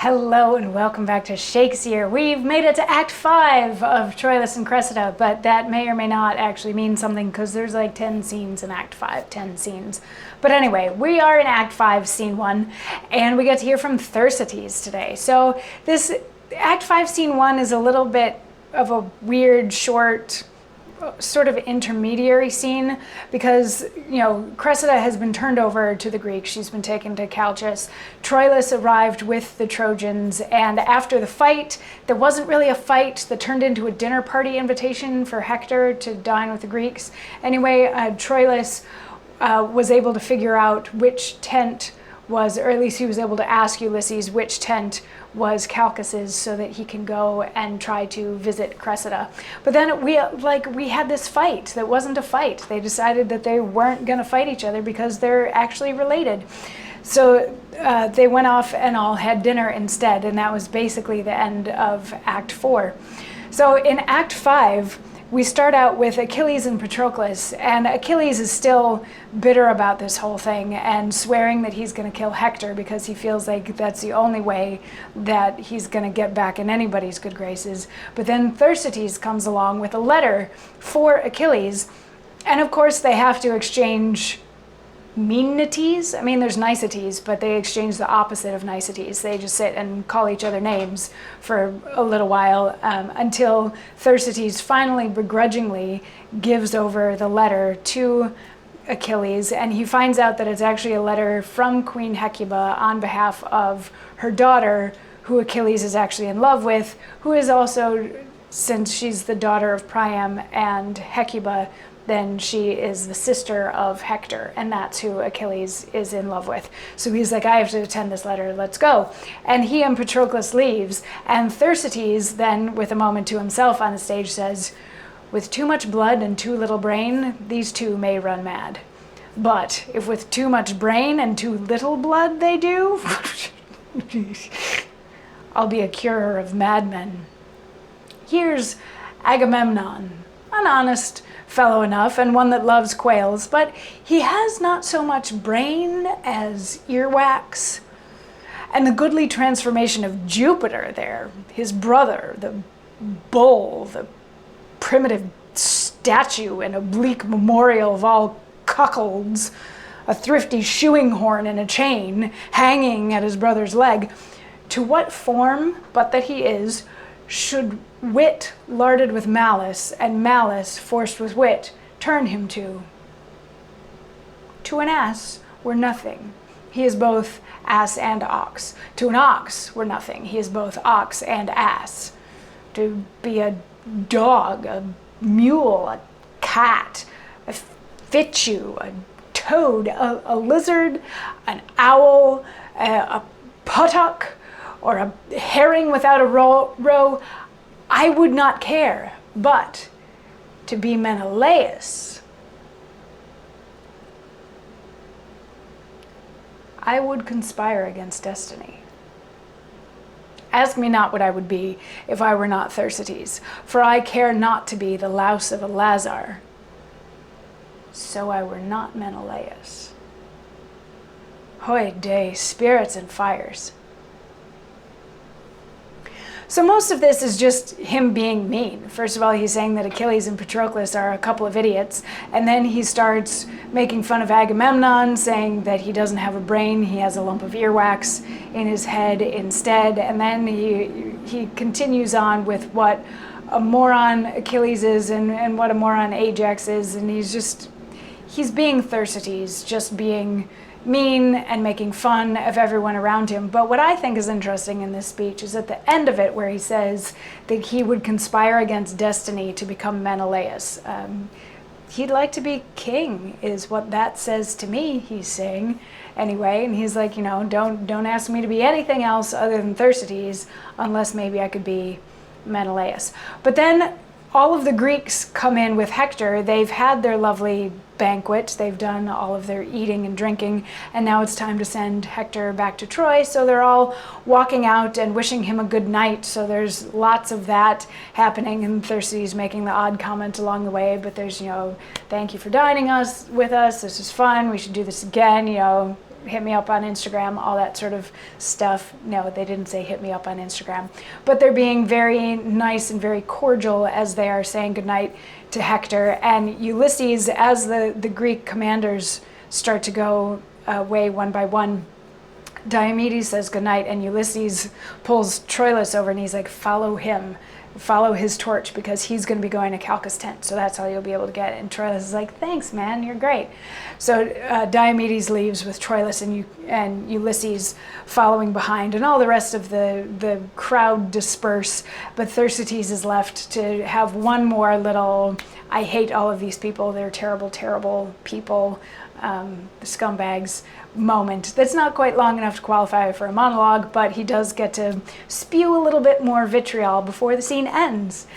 Hello and welcome back to Shakesyear. We've made it to Act 5 of Troilus and Cressida, but that may or may not actually mean something because there's like 10 scenes in Act 5, 10 scenes. But anyway, we are in Act 5, Scene 1, and we get to hear from Thersites today. So this Act 5, Scene 1 is a little bit of a weird, short, sort of intermediary scene because, Cressida has been turned over to the Greeks. She's been taken to Chalcis. Troilus arrived with the Trojans, and after the fight, there wasn't really a fight that turned into a dinner party invitation for Hector to dine with the Greeks. Anyway, Troilus was able to figure out which tent was, or at least he was able to ask Ulysses which tent was Chalcis's so that he can go and try to visit Cressida. But then we had this fight that wasn't a fight. They decided that they weren't going to fight each other because they're actually related. So they went off and all had dinner instead, and that was basically the end of Act 4. So in Act 5, we start out with Achilles and Patroclus, and Achilles is still bitter about this whole thing and swearing that he's going to kill Hector because he feels like that's the only way that he's going to get back in anybody's good graces. But then Thersites comes along with a letter for Achilles, and of course they have to exchange meanities. I mean, there's niceties, but they exchange the opposite of niceties. They just sit and call each other names for a little while until Thersites finally begrudgingly gives over the letter to Achilles, and he finds out that it's actually a letter from Queen Hecuba on behalf of her daughter, who Achilles is actually in love with, who is also, since she's the daughter of Priam and Hecuba, then she is the sister of Hector, and that's who Achilles is in love with. So he's like, I have to attend this letter, let's go. And he and Patroclus leaves, and Thersites then, with a moment to himself on the stage, says, with too much blood and too little brain, these two may run mad. But if with too much brain and too little blood they do, I'll be a curer of madmen. Here's Agamemnon, an honest fellow enough and one that loves quails, but he has not so much brain as earwax. And the goodly transformation of Jupiter there, his brother, the bull, the primitive statue and oblique memorial of all cuckolds, a thrifty shoeing horn and a chain hanging at his brother's leg, to what form but that he is should wit larded with malice, and malice forced with wit, turn him to? To an ass were nothing. He is both ass and ox. To an ox were nothing. He is both ox and ass. To be a dog, a mule, a cat, a fichu, a toad, a lizard, an owl, a puttock, or a herring without a row, I would not care. But to be Menelaus, I would conspire against destiny. Ask me not what I would be if I were not Thersites, for I care not to be the louse of a lazar, so I were not Menelaus. Hoy day, spirits and fires. So most of this is just him being mean. First of all, he's saying that Achilles and Patroclus are a couple of idiots, and then he starts making fun of Agamemnon, saying that he doesn't have a brain, he has a lump of earwax in his head instead, and then he continues on with what a moron Achilles is and what a moron Ajax is, and he's being Thersites, just being mean and making fun of everyone around him. But what I think is interesting in this speech is at the end of it, where he says that he would conspire against destiny to become Menelaus. He'd like to be king, is what that says to me, he's saying. Anyway, and he's like, don't ask me to be anything else other than Thersites, unless maybe I could be Menelaus. But then all of the Greeks come in with Hector. They've had their lovely banquet. They've done all of their eating and drinking, and now it's time to send Hector back to Troy. So they're all walking out and wishing him a good night. So there's lots of that happening, and Thersites making the odd comment along the way, but there's, thank you for dining with us. This is fun. We should do this again, hit me up on Instagram, all that sort of stuff. No, they didn't say hit me up on Instagram, but they're being very nice and very cordial as they are saying goodnight to Hector. And Ulysses, as the Greek commanders start to go away one by one, Diomedes says goodnight, and Ulysses pulls Troilus over and he's like, follow him, follow his torch, because he's going to be going to Calchas' tent, so that's how you'll be able to get it. And Troilus is like, thanks, man, you're great. So Diomedes leaves with Troilus and Ulysses following behind, and all the rest of the crowd disperse, but Thersites is left to have one more little, I hate all of these people, they're terrible, terrible people, scumbags moment. That's not quite long enough to qualify for a monologue, but he does get to spew a little bit more vitriol before the scene ends.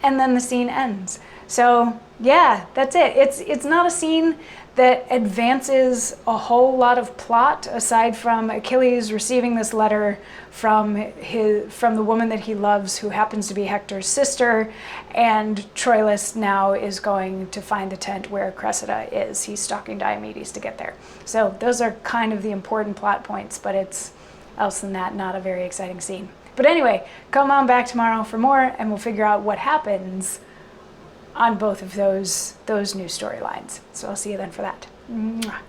And then the scene ends. So yeah, that's it. It's not a scene that advances a whole lot of plot aside from Achilles receiving this letter from the woman that he loves, who happens to be Hector's sister, and Troilus now is going to find the tent where Cressida is. He's stalking Diomedes to get there. So those are kind of the important plot points, but it's, else than that, not a very exciting scene. But anyway, come on back tomorrow for more, and we'll figure out what happens on both of those new storylines. So I'll see you then for that. Mwah.